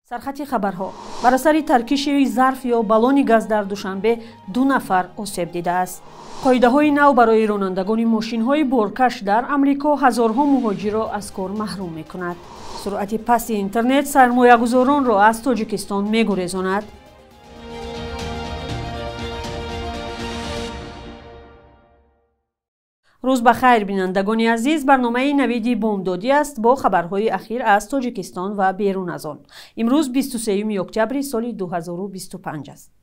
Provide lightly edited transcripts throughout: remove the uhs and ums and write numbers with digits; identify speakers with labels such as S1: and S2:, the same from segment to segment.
S1: سرخط خبرها بر اثر ترکیش ظرف یا بالون گاز در دوشنبه 2 نفر آسیب دیده است. قاعده‌های نو برای رانندگان ماشین‌های بارکش در آمریکا هزارها مهاجر را از کار محروم می‌کند. سرعت پست اینترنت سرمایه‌گذاران را از تاجیکستان می‌گریزاند. روز بخیر بینندگان عزیز، برنامه نویدی بامدادی است با خبرهای اخیر از تاجیکستان و بیرون از آن. امروز 23 اکتبر سال 2025 است.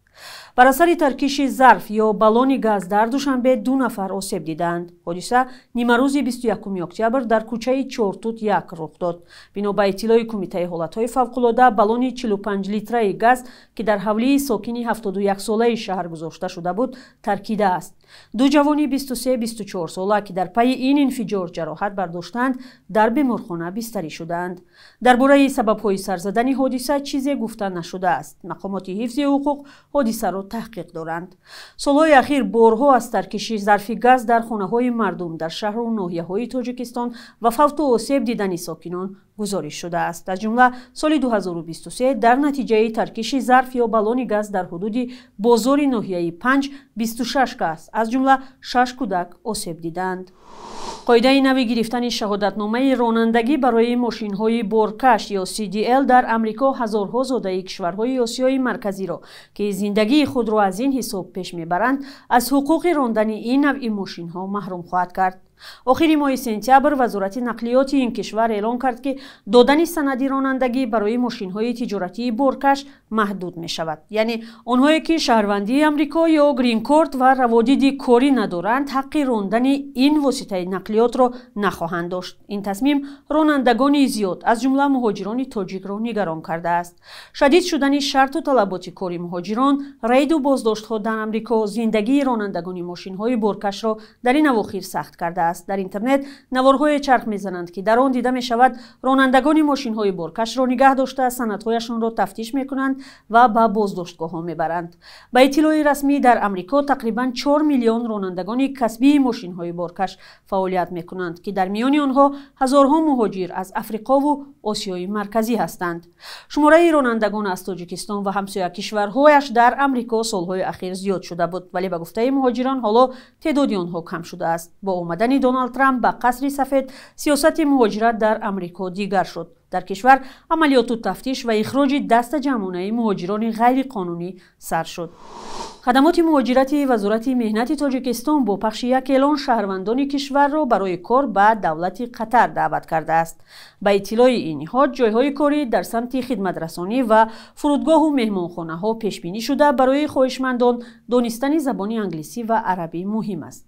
S1: بر اثر ترکیش ظرف یا بالون گاز در دوشنبه 2 نفر آسیب دیدند. حادثه نیمه روز 21 اکتبر در کوچه چورتوت 1 رخ داد. بنا به اطلاع کمیته حالتهای فوق‌العاده، بالون 45 لیتره گاز که در حوله ساکن 71 ساله شهر گذاشته شده بود ترکیده است. دو جوانی 23-24 ساله که در پی این انفجار جراحت برداشتند در بیمارخانه بستری شدند. درباره سبب‌های سر زدن حادثه چیزی گفته نشده است. مقامات حفظ حقوق حادثه را تحقیق دارند. سالهای اخیر بارها از ترکیش ظرف گاز در خانه‌های مردم در شهر و ناحیه‌های تاجیکستان و فوت و آسیب دیدن ساکنان گزارش شده است. از جمله سال 2023 در نتیجه ترکیش ظرف یا بالون گاز در حدود بازار ناحیه 5 26 کس از جمله 6 کودک آسیب دیدند. قاعده نوی گرفتن شهادتنامه رانندگی برای ماشین‌های بارکش یا CDL در آمریکا هزارها زاده کشورهای آسیای مرکزی را که زندگی خود را از این حساب پیش میبرند از حقوق راندن این نوع ماشین‌ها محروم خواهد کرد. آخر ماه سپتامبر وزارت نقلیات این کشور اعلام کرد که دادن سند رانندگی برای ماشین‌های تجارتی بارکش محدود می شود. یعنی آنهایی که شهروندی آمریکا یا گرین کارت و روادید کاری ندارند حق راندن این واسطه نقلیات را نخواهند داشت. این تصمیم رانندگان زیاد از جمله مهاجران تاجیک را نگران کرده است. شدید شدن شرط و طلبات کاری مهاجران، رید و بازداشت‌ها در آمریکا زندگی رانندگان ماشین‌های بارکش را در این اواخر سخت کرده است. در اینترنت نوارهای چرخ میزنند که در آن دیده می شود رانندگان ماشین‌های بارکش را نگه داشته سندهایشان را تفتیش میکنند و به بازداشتگاه‌ها میبرند. به اطلاع رسمی در آمریکا تقریباً 4 میلیون رانندگان کسبی ماشین‌های بارکش فعالیت میکنند که در میان آنها هزارها مهاجر از افریقا و آسیای مرکزی هستند. شماره رانندگان از تاجیکستان و همسایه کشورهایش در آمریکا سالهای اخیر زیاد شده بود، ولی به گفته مهاجران حالا تعداد آنها کم شده است. با آمدن دونالد ترامپ به قصر سفید سیاست مهاجرت در آمریکا دیگر شد. در کشور عملیات تفتیش و اخراج دست جمعانه مهاجران غیر قانونی سر شد. خدمات مهاجرت وزارت مهنت تاجیکستان با پخش یک اعلان شهروندان کشور را برای کار به دولت قطر دعوت کرده است. به اطلاع این نهاد جایهای کاری در سمت خدمترسانی و فرودگاه و مهمانخانه ها پیش بینی شده برای خواهشمندان دانستن زبان انگلیسی و عربی مهم است.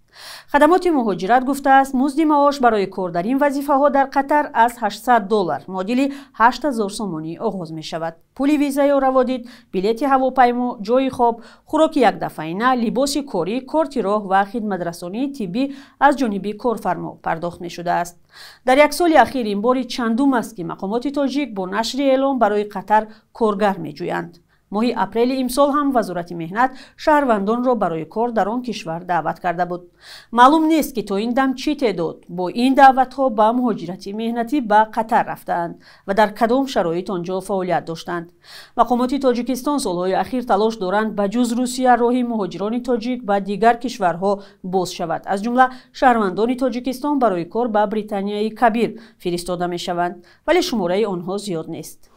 S1: خدمات مهاجرت گفته است مزد معاش برای کار در این وظیفه ها در قطر از $800 معادل 8000 سومانی آغاز می شود. پول ویزا یا روادید، بلیط هواپیما، جای خواب، خوراک یک دفعه‌ای، لباس کاری، کارت راه و خدمترسانی طبی از جانب کارفرما پرداخت می شده است. در یک سال اخیر این بار چندم است که مقامات تاجیک با نشر اعلام برای قطر کارگر می جویند. ماه اپریل امسال هم وزارت مهنت شهروندان را برای کار در آن کشور دعوت کرده بود. معلوم نیست که تا این دم چه تعداد با این دعوت ها به مهاجرت مهنتی به قطر رفتند و در کدام شرایط آنجا فعالیت داشتند. مقامات تاجیکستان سالهای اخیر تلاش دارند به جز روسیه راه مهاجران تاجیک به دیگر کشورها باز شود. از جمله شهروندان تاجیکستان برای کار به بریتانیای کبیر فرستاده می شوند، ولی شماره آنها زیاد نیست.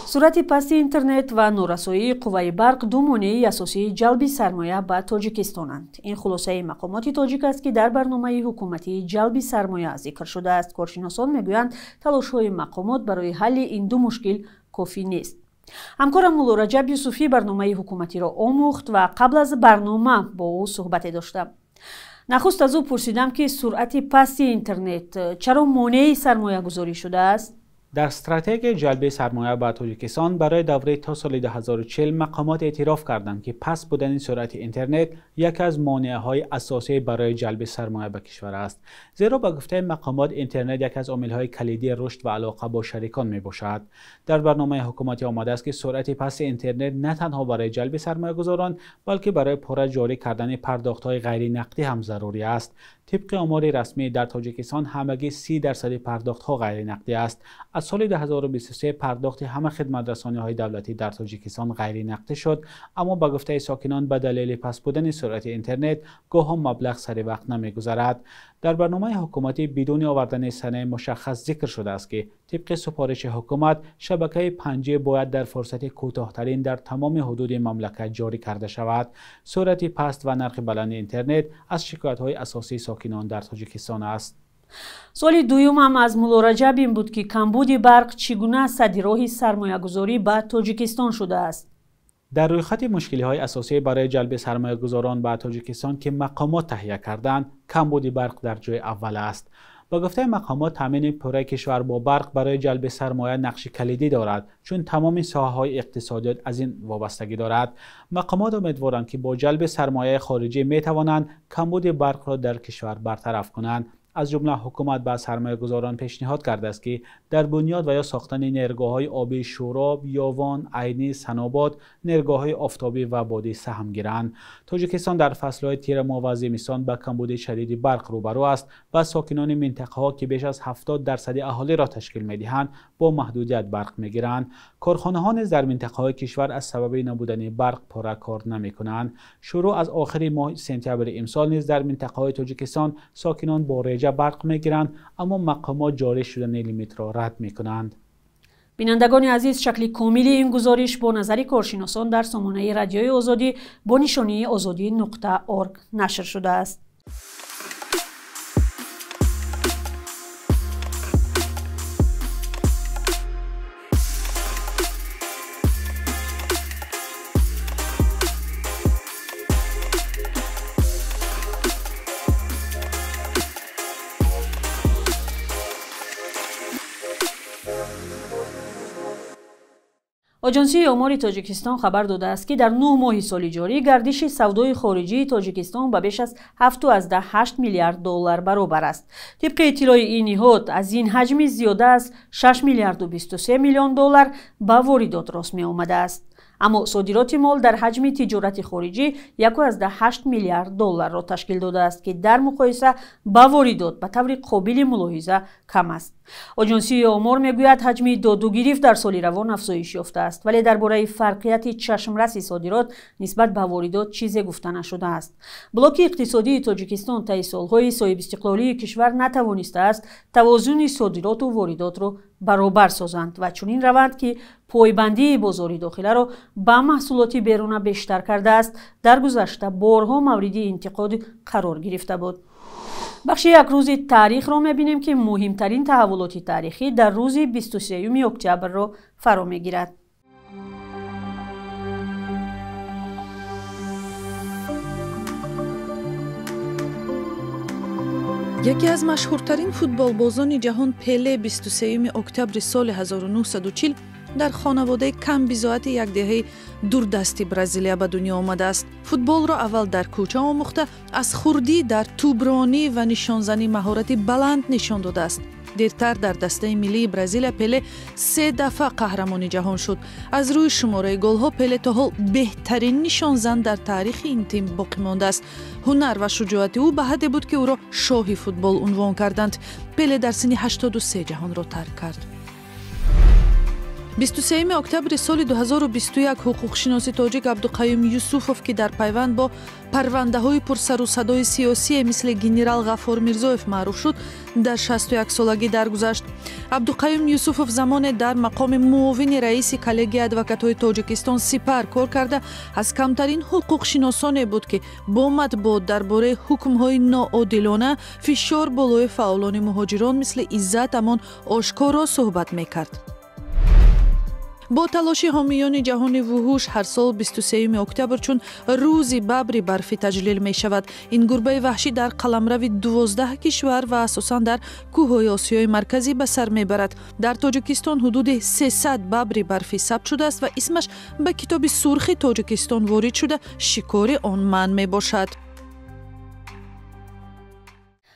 S1: سرعت پست اینترنت و نورسایی قوه برق دو مانع اساسی جلب سرمایه به تاجیکستانند. این خلاصه مقامات تاجیک است که در برنامه حکومتی جلب سرمایه ذکر شده است. کارشناسان میگویند تلاش‌های مقامات برای حل این دو مشکل کافی نیست. همکارم مولا رجب یوسفی برنامه حکومتی را آموخت و قبل از برنامه با او صحبت داشتم. نخست از او پرسیدم که سرعت پست اینترنت چرا مانع سرمایه گذاری شده است؟
S2: در استراتژی جلب سرمایه به تاجیکستان برای دوره تا سال 2040 مقامات اعتراف کردند که پست بودن سرعت اینترنت یکی از مانع‌های اساسی برای جلب سرمایه به کشور است. زیرا به گفته مقامات اینترنت یکی از عامل‌های کلیدی رشد و علاقه با شریکان میباشد. در برنامه حکومتی آمده است که سرعت پست اینترنت نه تنها برای جلب سرمایه‌گذاران بلکه برای پورا جاری کردن پرداخت‌های غیر نقدی هم ضروری است. طبق آمار رسمی در تاجیکستان همگی 30% پرداخت‌ها غیر نقدی است. از سال 2023 پرداخت همه خدمت‌رسانی‌های دولتی در تاجیکستان غیر نقطه شد، اما به گفته ساکنان به دلیل پس بودن سرعت اینترنت گاهی مبلغ سر وقت نمی‌گذرد. در برنامه حکومتی بدون آوردن سنه مشخص ذکر شده است که طبق سفارش حکومت شبکه 5G باید در فرصت کوتاه‌ترین در تمام حدود مملکت جاری کرده شود. سرعت پست و نرخ بلند اینترنت از شکایت‌های اساسی ساکنان در تاجیکستان است.
S1: سوال دوم هم از مولا رجب این بود که کمبود برق چگونه سدراه سرمایه‌گذاری به تاجیکستان شده است.
S2: در رویخط مشکلی‌های اساسی برای جلب سرمایه‌گذاران به تاجیکستان که مقامات تهیه کردند، کمبود برق در جای اول است. با گفته مقامات، تامین پوره کشور با برق برای جلب سرمایه نقش کلیدی دارد، چون تمام ساحه‌های اقتصادیات از این وابستگی دارد. مقامات امیدوارند که با جلب سرمایه خارجی می‌توانند کمبود برق را در کشور برطرف کنند. از جمله حکومت به سرمایه‌گذاران پیشنهاد کرده است که در بنیاد و یا ساختن نیرگاه‌های آبی شوراب، یاوان، عینی، سناباد، نیرگاه‌های آفتابی و بادی سهم گیرند. تاجیکستان در فصل‌های تیر ماه و زمستان با کمبود شدید برق روبرو است و ساکنان منطقه‌ها که بیش از 70% اهالی را تشکیل می‌دهند با محدودیت برق می‌گیرند. کارخانه‌ها نیز در منطقه‌های کشور از سبب نبودن برق پوره کار نمی‌کنند. شروع از آخر ماه سپتامبر امسال نیز در منطقه‌های تاجیکستان ساکنان با برق میگیرند، اما مقامات جاری شدن لیمیت را رد میکنند.
S1: بینندگان عزیز، شکل کامل این گزارش با نظر کارشناسان در سامانه رادیوی آزادی با نشانی azadi.org نشر شده است. آژانسی آمار تاجیکستان خبر داده است که در 9 ماه سال جاری گردش سودای خارجی تاجیکستان به بیش از 7.8 میلیارد دلار برابر است. طبق اطلاع این نهاد، از این حجم زیاده از 6 میلیارد و 23 میلیون دلار به واردات راست می آمده است. اما صادرات مال در حجم تجارت خارجی 1.8 میلیارد دلار را تشکیل داده است که در مقایسه با واردات به طور قابل ملاحظه کم است. آژانسی آمار میگوید حجم دادوگیری در سال روان افزایش یافته است، ولی درباره فرقیت چشمرس صادرات نسبت به واردات چیزی گفته نشده است. بلوک اقتصادی تاجیکستان طی سالهای صاحب استقلالی کشور نتوانسته است توازن صادرات و واردات را برابر سازند و چنین روند که پایبندی بازار داخله را به محصولات بیرون بیشتر کرده است، در گذشته بارها مورد انتقاد قرار گرفته بود. بخش یک روز تاریخ را می‌بینیم که مهمترین تحولات تاریخی در روز 23 اکتبر را فرا می‌گیرد.
S3: یکی از مشهورترین فوتبالبازان جهان، پله، 23 اکتبر سال 1940 در خانواده کم بضاعت یک دهه دوردستی برزیلیا به دنیا آمده است. فوتبال را اول در کوچه آموخته، از خردی در توپرانی و نشانزنی مهارت بلند نشان داده است. دیرتر در دسته ملی برزیل پله 3 دفعه قهرمان جهان شد. از روی شماره گل‌ها پله تا حال بهترین نشانزن در تاریخ این تیم باقی مانده است. هنر و شجاعت او به حدی بود که او را شاه فوتبال عنوان کردند. پله در سن 83 جهان را ترک کرد. 23 اکتبر سال 2021 حقوقشناس تاجیک عبدالقیوم یوسوفوف که در پیوند با پرونده‌های پرسر و صدای سیاسی مثل گنرال غفار میرزایف معروف شد، در 61 سالگی درگذشت. عبدالقیوم یوسوفوف زمان در مقام معاون رئیس کلگی ادوکات‌های تاجیکستان سپر کار کرده، از کمترین حقوقشناسان بود که با مطبوعات درباره حکم‌های ناعادلانه فشار بالای فعالان مهاجران مثل عزت امان آشکارا صحبت می‌کرد. با تلاش حامیان جهان وحوش هر سال 23 اکتبر چون روز ببر برفی تجلیل می شود. این گربه وحشی در قلمرو 12 کشور و اساساً در کوههای آسیای مرکزی به سر می برد. در تاجیکستان حدود 300 ببر برفی ثبت شده است و اسمش به کتاب سرخ تاجیکستان وارد شده، شکار آن من می باشد.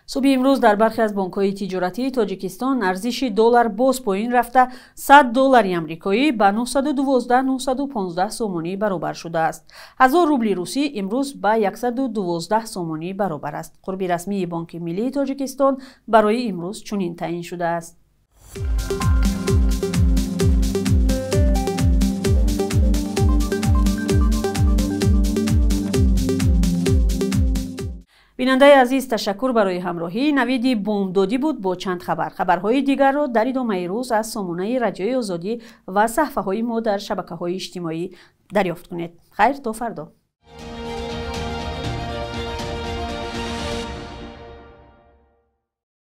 S1: صبح امروز در برخی از بانک‌های تجارتی تاجیکستان ارزش دلار باز پایین رفته، 100 دلار آمریکایی به 912-915 سومانی برابر شده است. 1000 روبل روسی امروز به 112 سومانی برابر است. قرب رسمی بانک ملی تاجیکستان برای امروز چنین تعیین شده است. بیننده عزیز، تشکر برای همراهی. نوید بامدادی بود با چند خبرهای دیگر را در ادامه روز از سامانه رادیوی آزادی و صفحه‌های ما در شبکه‌های اجتماعی دریافت کنید. خیر تا فردا.